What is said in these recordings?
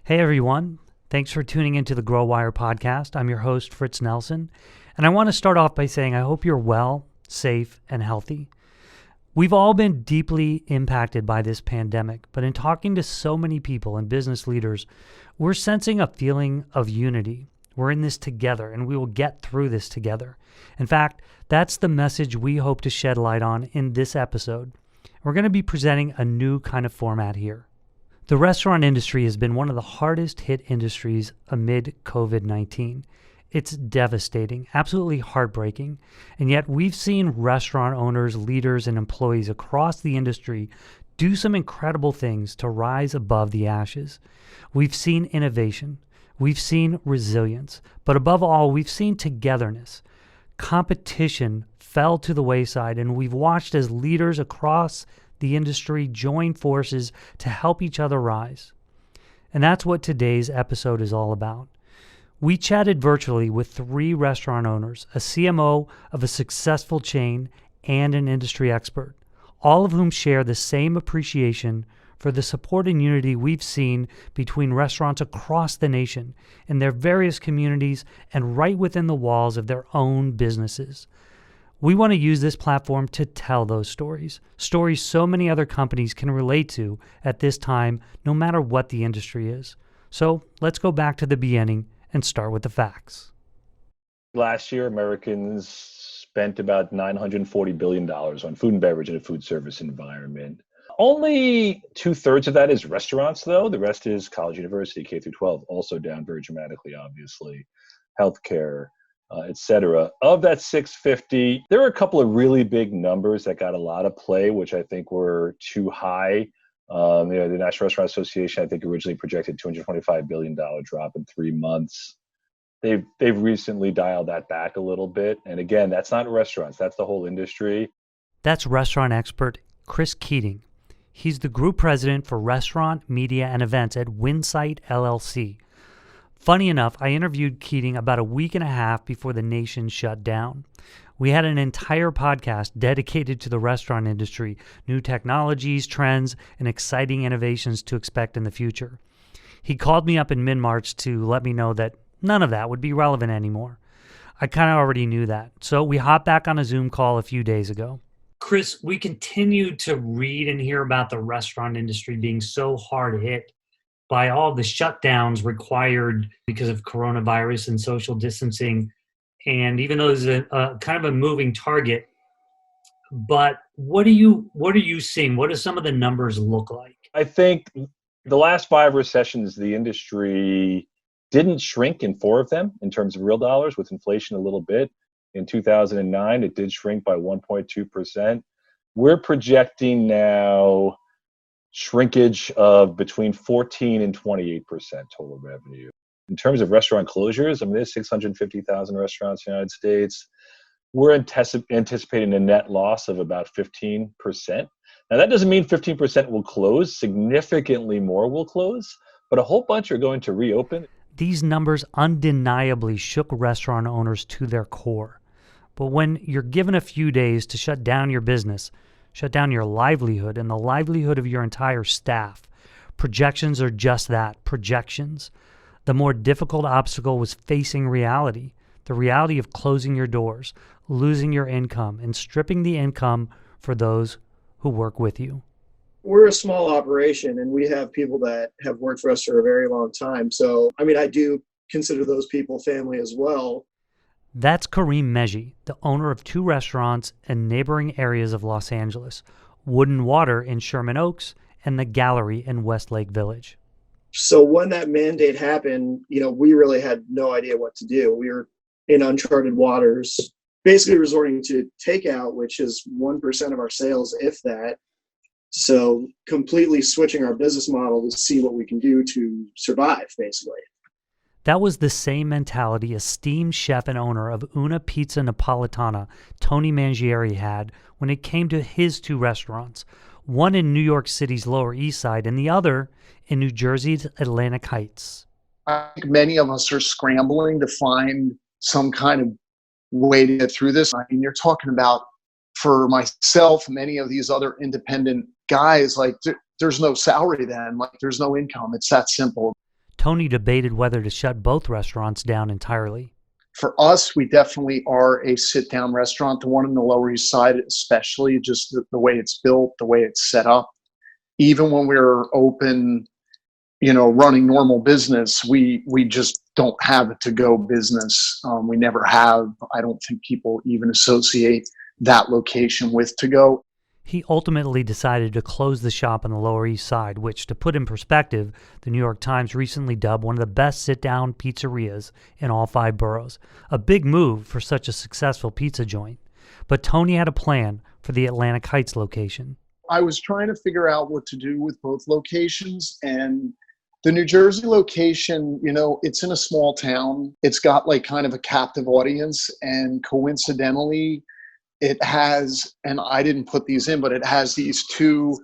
Hey everyone, thanks for tuning into the Grow Wire podcast. I'm your host, Fritz Nelson, and I want to start off by saying I hope you're well, safe, and healthy. We've all been deeply impacted by this pandemic, but in talking to so many people and business leaders, we're sensing a feeling of unity. We're in this together, and we will get through this together. In fact, that's the message we hope to shed light on in this episode. We're going to be presenting a new kind of format here. The restaurant industry has been one of the hardest hit industries amid COVID-19. It's devastating, absolutely heartbreaking, and yet we've seen restaurant owners, leaders, and employees across the industry do some incredible things to rise above the ashes. We've seen innovation, we've seen resilience, but above all, we've seen togetherness. Competition fell to the wayside, and we've watched as leaders across the industry join forces to help each other rise. And that's what today's episode is all about. We chatted virtually with 3 restaurant owners, a CMO of a successful chain, and an industry expert, all of whom share the same appreciation for the support and unity we've seen between restaurants across the nation in their various communities and right within the walls of their own businesses. We want to use this platform to tell those stories so many other companies can relate to at this time, no matter what the industry is. So let's go back to the beginning and start with the facts. Last year, Americans spent about $940 billion on food and beverage in a food service environment. Only 2/3 of that is restaurants, though. The rest is college, university, K through 12, also down very dramatically, obviously. Healthcare, et cetera. Of that 650, there were a couple of really big numbers that got a lot of play, which I think were too high. The National Restaurant Association, I think, originally projected $225 billion drop in 3 months. They've recently dialed that back a little bit. And again, that's not restaurants, that's the whole industry. That's restaurant expert Chris Keating. He's the group president for restaurant, media, and events at Winsight LLC. Funny enough, I interviewed Keating about a week and a half before the nation shut down. We had an entire podcast dedicated to the restaurant industry, new technologies, trends, and exciting innovations to expect in the future. He called me up in mid-March to let me know that none of that would be relevant anymore. I kind of already knew that, so we hopped back on a Zoom call a few days ago. Chris, we continue to read and hear about the restaurant industry being so hard hit by all the shutdowns required because of coronavirus and social distancing. And even though it's a kind of a moving target, but what are you seeing? What do some of the numbers look like? I think the last 5 recessions, the industry didn't shrink in 4 of them in terms of real dollars, with inflation a little bit. In 2009, it did shrink by 1.2%. We're projecting now shrinkage of between 14 and 28% total revenue. In terms of restaurant closures, there's 650,000 restaurants in the United States. We're anticipating a net loss of about 15%. Now, that doesn't mean 15% will close. Significantly more will close, but a whole bunch are going to reopen. These numbers undeniably shook restaurant owners to their core. But when you're given a few days to shut down your business, shut down your livelihood and the livelihood of your entire staff, projections are just that, projections. The more difficult obstacle was facing reality, the reality of closing your doors, losing your income, and stripping the income for those who work with you. We're a small operation, and we have people that have worked for us for a very long time. So, I do consider those people family as well. That's Karim Megji, the owner of 2 restaurants in neighboring areas of Los Angeles, Wood and Water in Sherman Oaks and The Gallery in Westlake Village. So when that mandate happened, we really had no idea what to do. We were in uncharted waters, basically resorting to takeout, which is 1% of our sales, if that. So completely switching our business model to see what we can do to survive, basically. That was the same mentality esteemed chef and owner of Una Pizza Napolitana, Tony Mangieri, had when it came to his 2 restaurants, one in New York City's Lower East Side and the other in New Jersey's Atlantic Heights. I think many of us are scrambling to find some kind of way to get through this. You're talking about, for myself, many of these other independent guys, there's no salary then, there's no income. It's that simple. Tony debated whether to shut both restaurants down entirely. For us, we definitely are a sit-down restaurant. The one on the Lower East Side, especially just the way it's built, the way it's set up. Even when we're open, running normal business, we just don't have a to-go business. We never have. I don't think people even associate that location with to-go. He ultimately decided to close the shop on the Lower East Side, which, to put in perspective, the New York Times recently dubbed one of the best sit-down pizzerias in all 5 boroughs. A big move for such a successful pizza joint. But Tony had a plan for the Atlantic Heights location. I was trying to figure out what to do with both locations, and the New Jersey location, it's in a small town. It's got like kind of a captive audience, and coincidentally, it has, and I didn't put these in, but it has these 2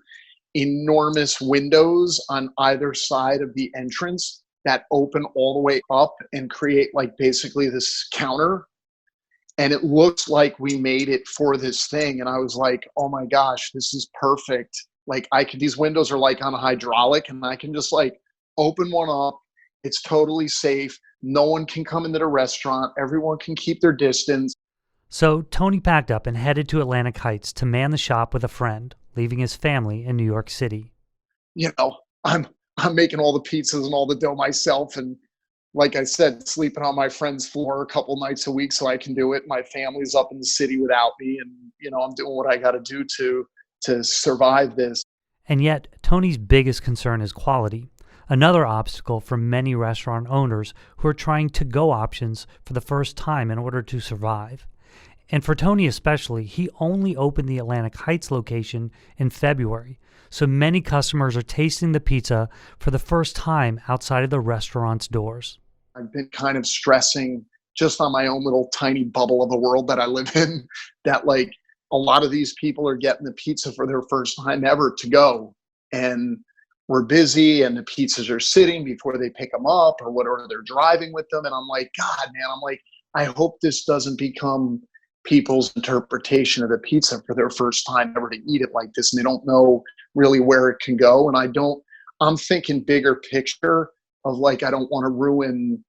enormous windows on either side of the entrance that open all the way up and create like basically this counter. And it looks like we made it for this thing. And I was like, oh my gosh, this is perfect. Like these windows are like on a hydraulic, and I can just like open one up. It's totally safe. No one can come into the restaurant. Everyone can keep their distance. So Tony packed up and headed to Atlantic Heights to man the shop with a friend, leaving his family in New York City. I'm making all the pizzas and all the dough myself, and like I said, sleeping on my friend's floor a couple nights a week so I can do it. My family's up in the city without me, and I'm doing what I got to do to survive this. And yet, Tony's biggest concern is quality. Another obstacle for many restaurant owners who are trying to-go options for the first time in order to survive. And for Tony especially, he only opened the Atlantic Heights location in February, so many customers are tasting the pizza for the first time outside of the restaurant's doors. I've been kind of stressing just on my own little tiny bubble of a world that I live in, that like a lot of these people are getting the pizza for their first time ever to go. And we're busy and the pizzas are sitting before they pick them up or whatever, they're driving with them. And I'm like, God, man, I hope this doesn't become people's interpretation of the pizza for their first time ever to eat it like this, and they don't know really where it can go. And I'm thinking bigger picture of like, I don't want to ruin,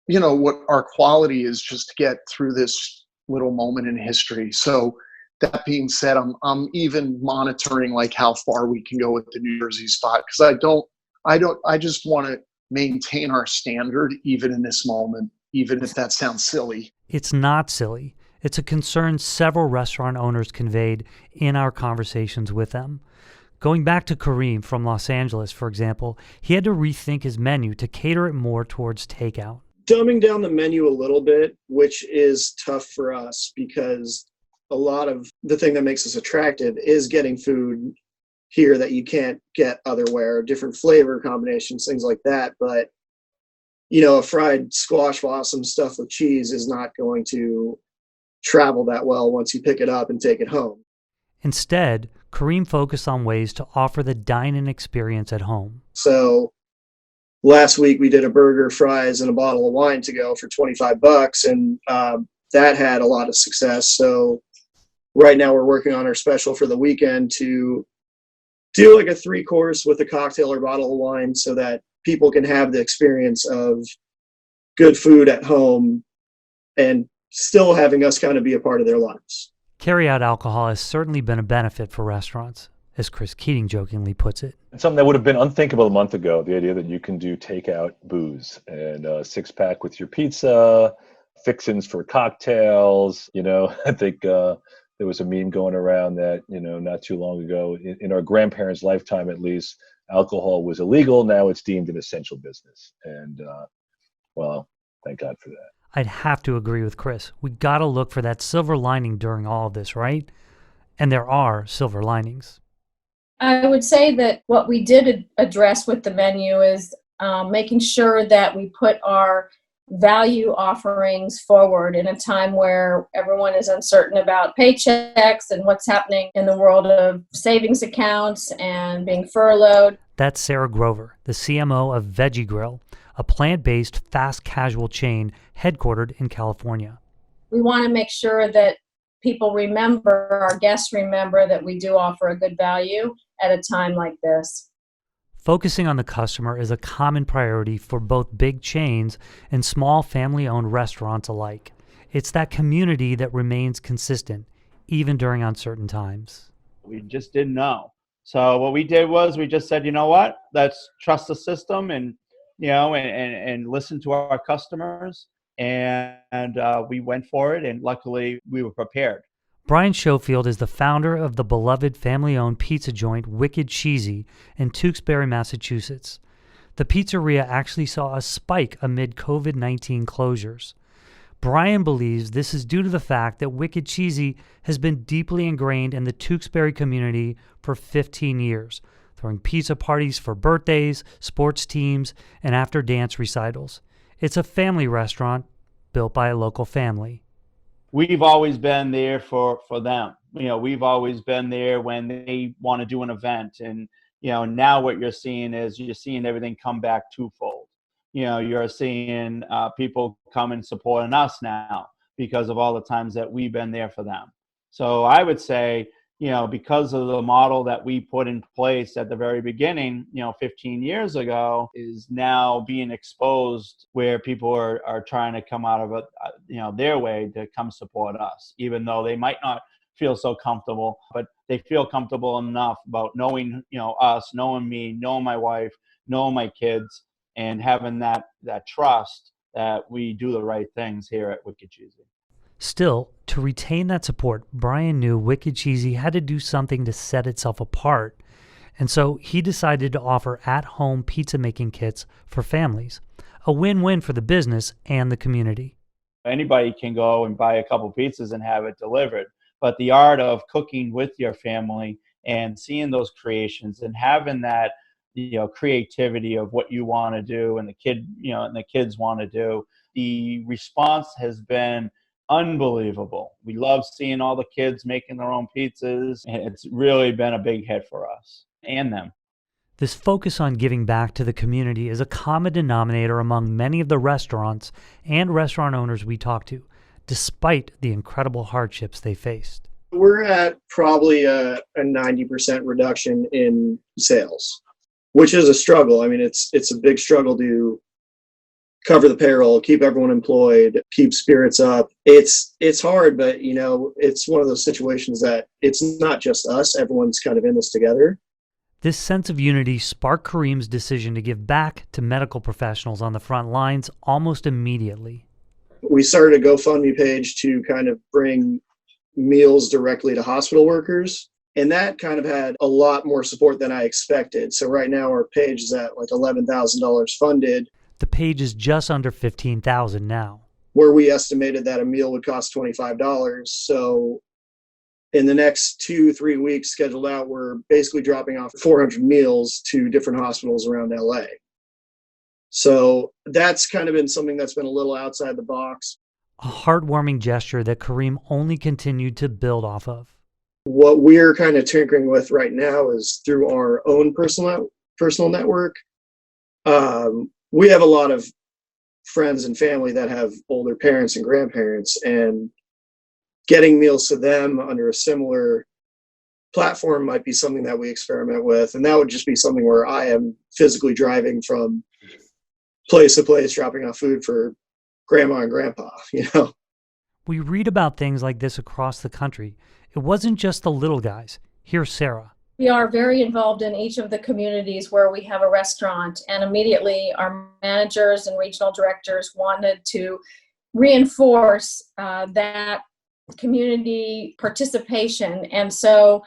what our quality is just to get through this little moment in history. So that being said, I'm even monitoring like how far we can go with the New Jersey spot, because I just want to maintain our standard even in this moment, even if that sounds silly. It's not silly. It's a concern several restaurant owners conveyed in our conversations with them. Going back to Karim from Los Angeles, for example, he had to rethink his menu to cater it more towards takeout. Dumbing down the menu a little bit, which is tough for us because a lot of the thing that makes us attractive is getting food here that you can't get otherwhere, different flavor combinations, things like that. But, a fried squash blossom stuffed with cheese is not going to travel that well once you pick it up and take it home. Instead, Karim focused on ways to offer the dine-in experience at home. So last week we did a burger, fries, and a bottle of wine to go for $25, and that had a lot of success. So right now we're working on our special for the weekend to do like a 3-course with a cocktail or bottle of wine so that people can have the experience of good food at home and still having us kind of be a part of their lives. Carry-out alcohol has certainly been a benefit for restaurants, as Chris Keating jokingly puts it. It's something that would have been unthinkable a month ago, the idea that you can do takeout booze and a 6-pack with your pizza, fixins for cocktails. I think there was a meme going around that, not too long ago, in our grandparents' lifetime at least, alcohol was illegal. Now it's deemed an essential business. And, well, thank God for that. I'd have to agree with Chris. We got to look for that silver lining during all of this, right? And there are silver linings. I would say that what we did address with the menu is making sure that we put our value offerings forward in a time where everyone is uncertain about paychecks and what's happening in the world of savings accounts and being furloughed. That's Sarah Grover, the CMO of Veggie Grill, a plant-based fast casual chain headquartered in California. We want to make sure that people remember, our guests remember, that we do offer a good value at a time like this. Focusing on the customer is a common priority for both big chains and small family-owned restaurants alike. It's that community that remains consistent, even during uncertain times. We just didn't know. So what we did was we just said, you know what, let's trust the system and, and listen to our customers. And we went for it, and luckily we were prepared. Brian Schofield is the founder of the beloved family-owned pizza joint Wicked Cheesy in Tewksbury, Massachusetts. The pizzeria actually saw a spike amid COVID-19 closures. Brian believes this is due to the fact that Wicked Cheesy has been deeply ingrained in the Tewksbury community for 15 years, throwing pizza parties for birthdays, sports teams, and after-dance recitals. It's a family restaurant built by a local family. We've always been there for them. We've always been there when they want to do an event. And, now what you're seeing everything come back twofold. You're seeing people come and supporting us now because of all the times that we've been there for them. So I would say, because of the model that we put in place at the very beginning, 15 years ago, is now being exposed where people are trying to come out of it, their way to come support us, even though they might not feel so comfortable, but they feel comfortable enough about knowing, us, knowing me, knowing my wife, knowing my kids, and having that trust that we do the right things here at Wicked Cheesy. Still, to retain that support, Brian knew Wicked Cheesy had to do something to set itself apart, and so he decided to offer at-home pizza-making kits for families, a win-win for the business and the community. Anybody can go and buy a couple pizzas and have it delivered, but the art of cooking with your family and seeing those creations and having that creativity of what you want to do and the kids want to do, the response has been unbelievable. We love seeing all the kids making their own pizzas, and it's really been a big hit for us and them. This focus on giving back to the community is a common denominator among many of the restaurants and restaurant owners we talk to, despite the incredible hardships they faced. We're at probably a 90% reduction in sales, which is a struggle. I mean, it's a big struggle to cover the payroll, keep everyone employed, keep spirits up. It's hard, but it's one of those situations that it's not just us. Everyone's kind of in this together. This sense of unity sparked Karim's decision to give back to medical professionals on the front lines almost immediately. We started a GoFundMe page to kind of bring meals directly to hospital workers. And that kind of had a lot more support than I expected. So right now our page is at like $11,000 funded. The page is just under $15,000 now. Where we estimated that a meal would cost $25. So in the next 2-3 weeks scheduled out, we're basically dropping off 400 meals to different hospitals around LA. So that's kind of been something that's been a little outside the box. A heartwarming gesture that Karim only continued to build off of. What we're kind of tinkering with right now is through our own personal network. We have a lot of friends and family that have older parents and grandparents, and getting meals to them under a similar platform might be something that we experiment with. And that would just be something where I am physically driving from place to place, dropping off food for grandma and grandpa, We read about things like this across the country. It wasn't just the little guys. Here's Sarah. We are very involved in each of the communities where we have a restaurant, and immediately our managers and regional directors wanted to reinforce that community participation. And so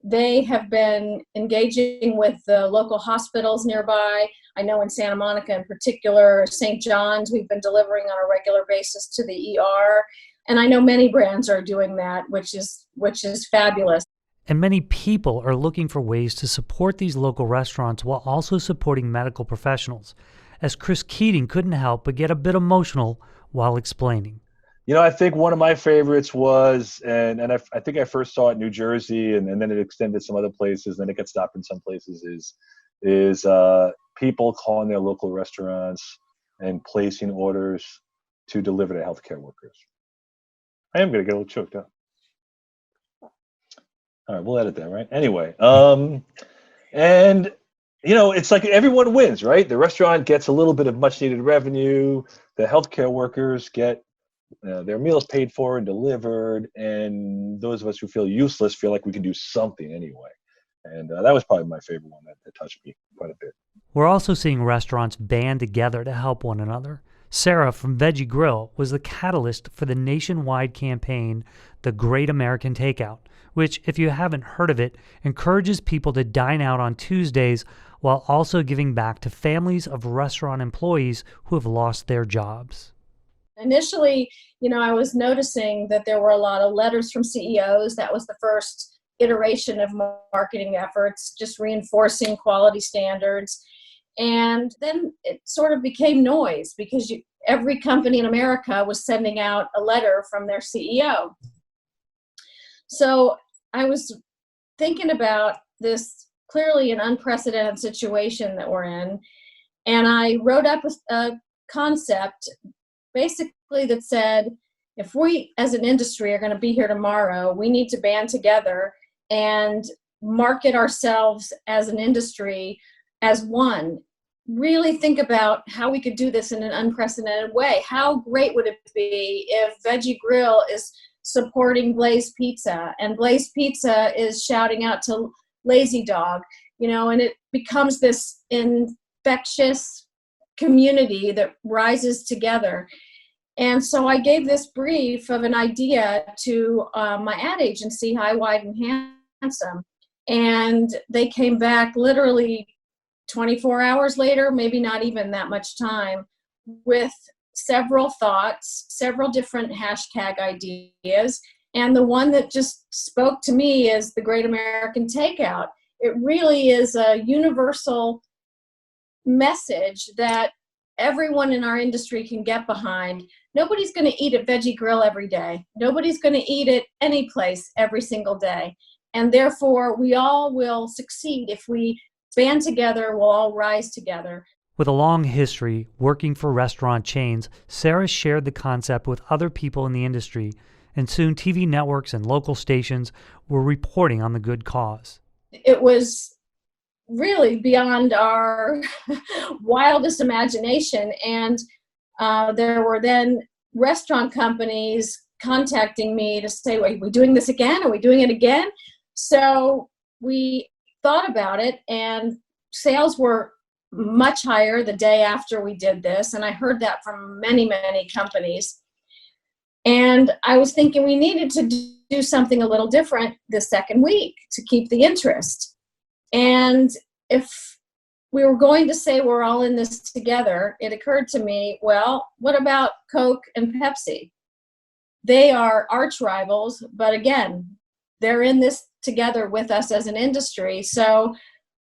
they have been engaging with the local hospitals nearby. I know in Santa Monica in particular, St. John's, we've been delivering on a regular basis to the ER. And I know many brands are doing that, which is fabulous. And many people are looking for ways to support these local restaurants while also supporting medical professionals, as Chris Keating couldn't help but get a bit emotional while explaining. I think one of my favorites was, and I think I first saw it in New Jersey, and then it extended some other places, then it got stopped in some places, is people calling their local restaurants and placing orders to deliver to healthcare workers. I am going to get a little choked up. All right, we'll edit that, right? Anyway, and It's like everyone wins, right? The restaurant gets a little bit of much needed revenue. The healthcare workers get their meals paid for and delivered. And those of us who feel useless feel like we can do something anyway. And that was probably my favorite one that touched me quite a bit. We're also seeing restaurants band together to help one another. Sarah from Veggie Grill was the catalyst for the nationwide campaign, the Great American Takeout, which, if you haven't heard of it, encourages people to dine out on Tuesdays while also giving back to families of restaurant employees who have lost their jobs. Initially, I was noticing that there were a lot of letters from CEOs. That was the first iteration of marketing efforts, just reinforcing quality standards. And then it sort of became noise because every company in America was sending out a letter from their CEO. So I was thinking about this clearly an unprecedented situation that we're in. And I wrote up a concept basically that said, if we as an industry are going to be here tomorrow, we need to band together and market ourselves as an industry as one. Really think about how we could do this in an unprecedented way. How great would it be if Veggie Grill is supporting Blaze Pizza and Blaze Pizza is shouting out to Lazy Dog, and it becomes this infectious community that rises together. And so I gave this brief of an idea to my ad agency, High, Wide, and Handsome, and they came back literally 24 hours later, maybe not even that much time, with several thoughts, several different hashtag ideas. And the one that just spoke to me is the Great American Takeout. It really is a universal message that everyone in our industry can get behind. Nobody's going to eat at Veggie Grill every day. Nobody's going to eat at any place every single day. And therefore, we all will succeed if we band together, we'll all rise together. With a long history working for restaurant chains, Sarah shared the concept with other people in the industry, and soon TV networks and local stations were reporting on the good cause. It was really beyond our wildest imagination, and there were then restaurant companies contacting me to say, are we doing this again? Are we doing it again? So we thought about it, and sales were much higher the day after we did this. And I heard that from many, many companies. And I was thinking we needed to do something a little different the second week to keep the interest. And if we were going to say we're all in this together, it occurred to me, well, what about Coke and Pepsi? They are arch rivals, but again, they're in this together with us as an industry. So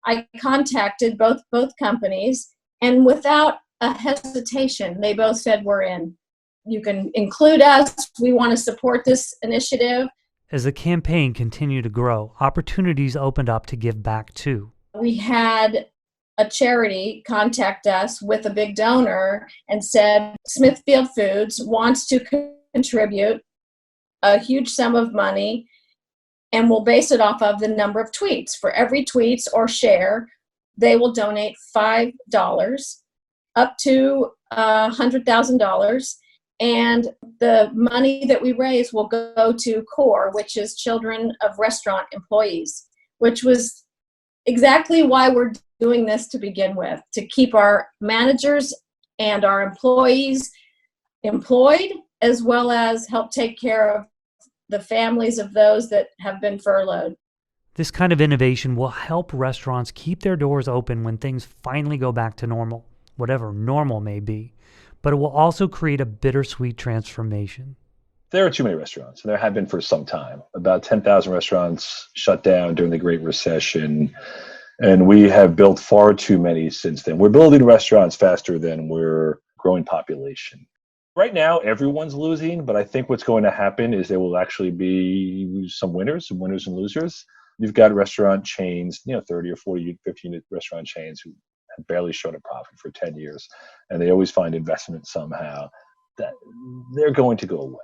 I contacted both companies, and without a hesitation, they both said, we're in. You can include us. We want to support this initiative. As the campaign continued to grow, opportunities opened up to give back too. We had a charity contact us with a big donor and said, Smithfield Foods wants to contribute a huge sum of money, and we'll base it off of the number of tweets. For every tweets or share, they will donate $5 up to $100,000. And the money that we raise will go to CORE, which is Children of Restaurant Employees, which was exactly why we're doing this to begin with, to keep our managers and our employees employed, as well as help take care of the families of those that have been furloughed. This kind of innovation will help restaurants keep their doors open when things finally go back to normal, whatever normal may be. But it will also create a bittersweet transformation. There are too many restaurants, and there have been for some time. About 10,000 restaurants shut down during the Great Recession, and we have built far too many since then. We're building restaurants faster than we're growing population. Right now, everyone's losing, but I think what's going to happen is there will actually be some winners and losers. You've got restaurant chains, 30 or 40, 50 restaurant chains who have barely shown a profit for 10 years, and they always find investment somehow. That they're going to go away.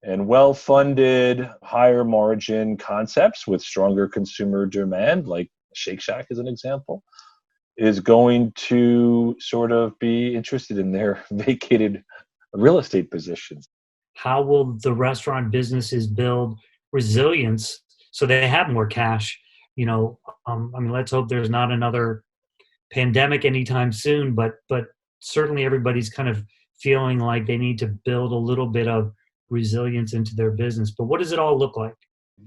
And well-funded, higher margin concepts with stronger consumer demand, like Shake Shack as an example, is going to sort of be interested in their vacated real estate positions. How will the restaurant businesses build resilience so they have more cash? I mean, let's hope there's not another pandemic anytime soon, but certainly everybody's kind of feeling like they need to build a little bit of resilience into their business. But what does it all look like?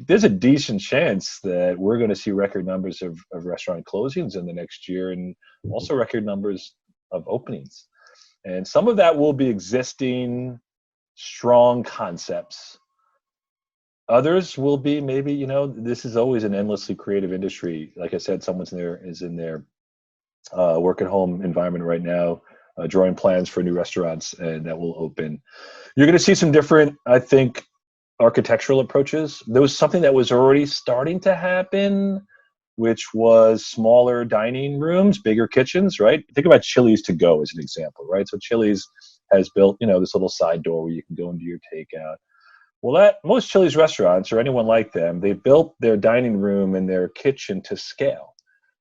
There's a decent chance that we're going to see record numbers of restaurant closings in the next year, and also record numbers of openings. And some of that will be existing strong concepts. Others will be maybe, this is always an endlessly creative industry. Like I said, someone's in their work at home environment right now, drawing plans for new restaurants and that will open. You're going to see some different, I think, architectural approaches. There was something that was already starting to happen, which was smaller dining rooms, bigger kitchens, right? Think about Chili's to go as an example, right? So Chili's has built, this little side door where you can go and do your takeout. Well, most Chili's restaurants or anyone like them, they built their dining room and their kitchen to scale.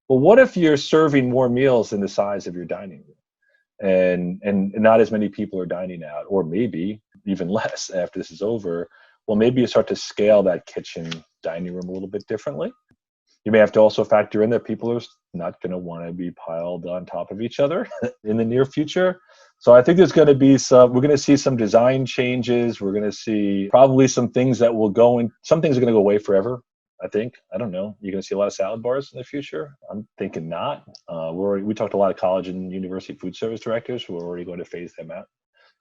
Well, what if you're serving more meals than the size of your dining room, and not as many people are dining out, or maybe even less after this is over? Well, maybe you start to scale that kitchen dining room a little bit differently. You may have to also factor in that people are not going to want to be piled on top of each other in the near future. So I think there's going to be we're going to see some design changes. We're going to see probably some things that will some things are going to go away forever. I think. I don't know. You're going to see a lot of salad bars in the future? I'm thinking not. We talked to a lot of college and university food service directors who are already going to phase them out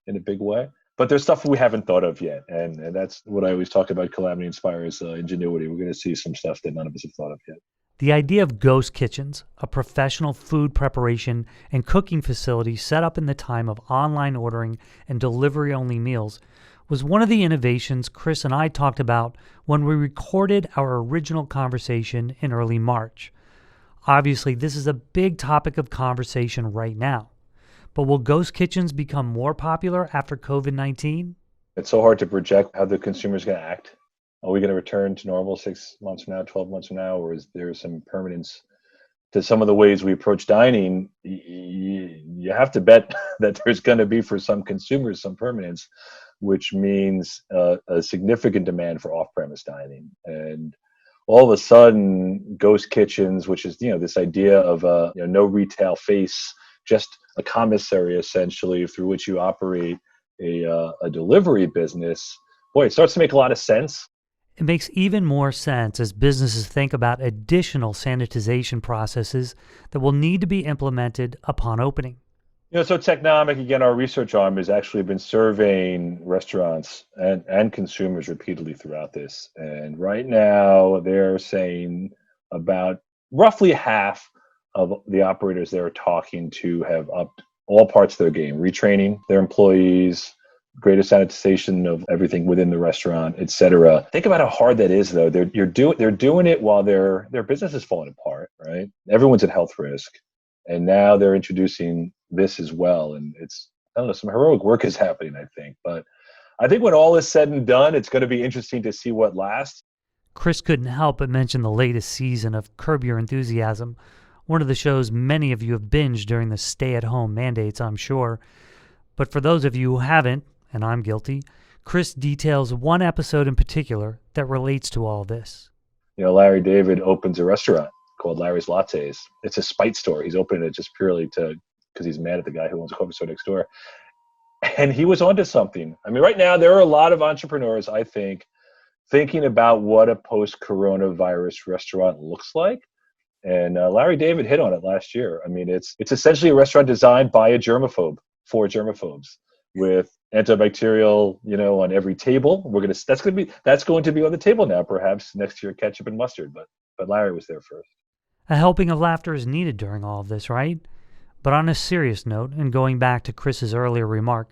in a big way. But there's stuff we haven't thought of yet. And that's what I always talk about. Calamity inspires ingenuity. We're going to see some stuff that none of us have thought of yet. The idea of ghost kitchens, a professional food preparation and cooking facility set up in the time of online ordering and delivery-only meals, was one of the innovations Chris and I talked about when we recorded our original conversation in early March. Obviously, this is a big topic of conversation right now. But will ghost kitchens become more popular after COVID-19? It's so hard to project how the consumer is going to act. Are we going to return to normal 6 months from now, 12 months from now, or is there some permanence to some of the ways we approach dining? You have to bet that there's going to be, for some consumers, some permanence, which means a significant demand for off-premise dining. And all of a sudden, ghost kitchens, which is this idea of no retail face, just a commissary essentially through which you operate a delivery business. Boy, it starts to make a lot of sense. It makes even more sense as businesses think about additional sanitization processes that will need to be implemented upon opening. So Technomic, again, our research arm, has actually been surveying restaurants and consumers repeatedly throughout this. And right now, they're saying about roughly half of the operators they're talking to have upped all parts of their game, retraining their employees, greater sanitization of everything within the restaurant, et cetera. Think about how hard that is, though. They're doing it while their business is falling apart, right? Everyone's at health risk. And now they're introducing this as well. And some heroic work is happening, I think. But I think when all is said and done, it's going to be interesting to see what lasts. Chris couldn't help but mention the latest season of Curb Your Enthusiasm, one of the shows many of you have binged during the stay-at-home mandates, I'm sure. But for those of you who haven't, and I'm guilty, Chris details one episode in particular that relates to all this. Larry David opens a restaurant called Larry's Lattes. It's a spite store. He's opening it just purely because he's mad at the guy who owns a coffee store next door. And he was onto something. I mean, right now, there are a lot of entrepreneurs, I think, thinking about what a post-coronavirus restaurant looks like. And Larry David hit on it last year. I mean, it's essentially a restaurant designed by a germaphobe, for germaphobes, with antibacterial, on every table. That's going to be on the table now, perhaps next to your ketchup and mustard. But Larry was there first. A helping of laughter is needed during all of this, right? But on a serious note, and going back to Chris's earlier remark,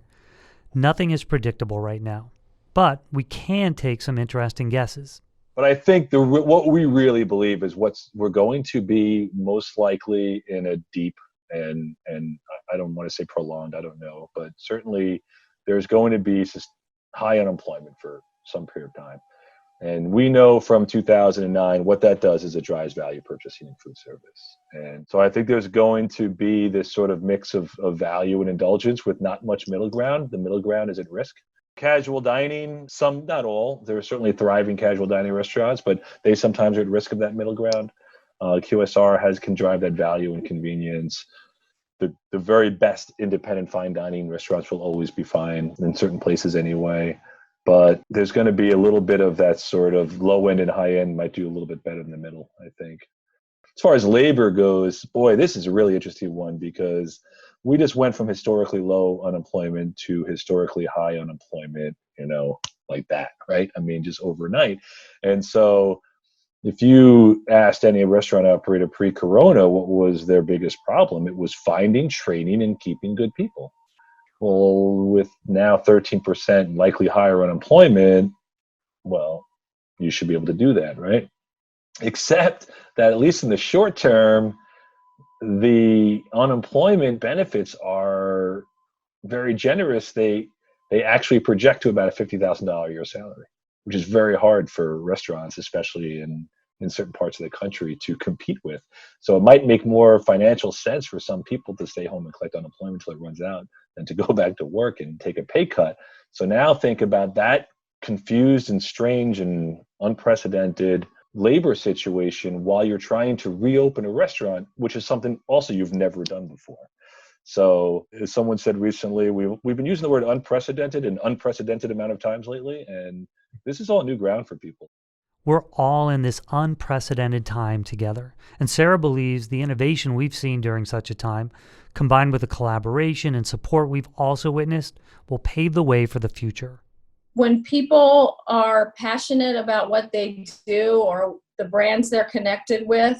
nothing is predictable right now. But we can take some interesting guesses. But I think what we really believe is we're going to be most likely in a deep and I don't want to say prolonged, I don't know, but certainly there's going to be high unemployment for some period of time. And we know from 2009 what that does is it drives value purchasing in food service. And so I think there's going to be this sort of mix of value and indulgence with not much middle ground. The middle ground is at risk. Casual dining, some, not all. There are certainly thriving casual dining restaurants, but they sometimes are at risk of that middle ground. QSR can drive that value and convenience. The very best independent fine dining restaurants will always be fine in certain places anyway. But there's going to be a little bit of that sort of low end and high end might do a little bit better in the middle, I think. As far as labor goes, boy, this is a really interesting one because we just went from historically low unemployment to historically high unemployment, like that, right? I mean, just overnight. And so if you asked any restaurant operator pre-corona what was their biggest problem, it was finding, training, and keeping good people. Well, with now 13% likely higher unemployment, well, you should be able to do that, right? Except that at least in the short term, the unemployment benefits are very generous. They actually project to about a $50,000 a year salary, which is very hard for restaurants, especially in certain parts of the country, to compete with. So it might make more financial sense for some people to stay home and collect unemployment until it runs out than to go back to work and take a pay cut. So now think about that confused and strange and unprecedented labor situation while you're trying to reopen a restaurant, which is something also you've never done before. So as someone said recently, we've been using the word unprecedented an unprecedented amount of times lately, and this is all new ground for people. We're all in this unprecedented time together. And Sarah believes the innovation we've seen during such a time, combined with the collaboration and support we've also witnessed, will pave the way for the future. When people are passionate about what they do or the brands they're connected with,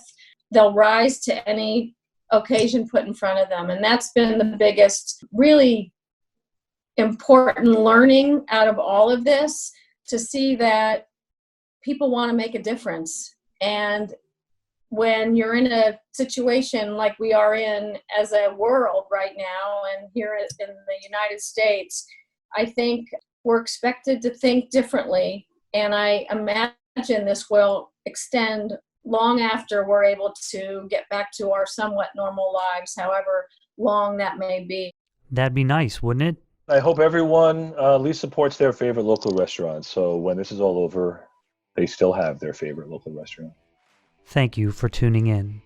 they'll rise to any occasion put in front of them. And that's been the biggest, really important learning out of all of this, to see that people want to make a difference. And when you're in a situation like we are in as a world right now and here in the United States, I think we're expected to think differently. And I imagine this will extend long after we're able to get back to our somewhat normal lives, however long that may be. That'd be nice, wouldn't it? I hope everyone at least supports their favorite local restaurant. So when this is all over, they still have their favorite local restaurant. Thank you for tuning in.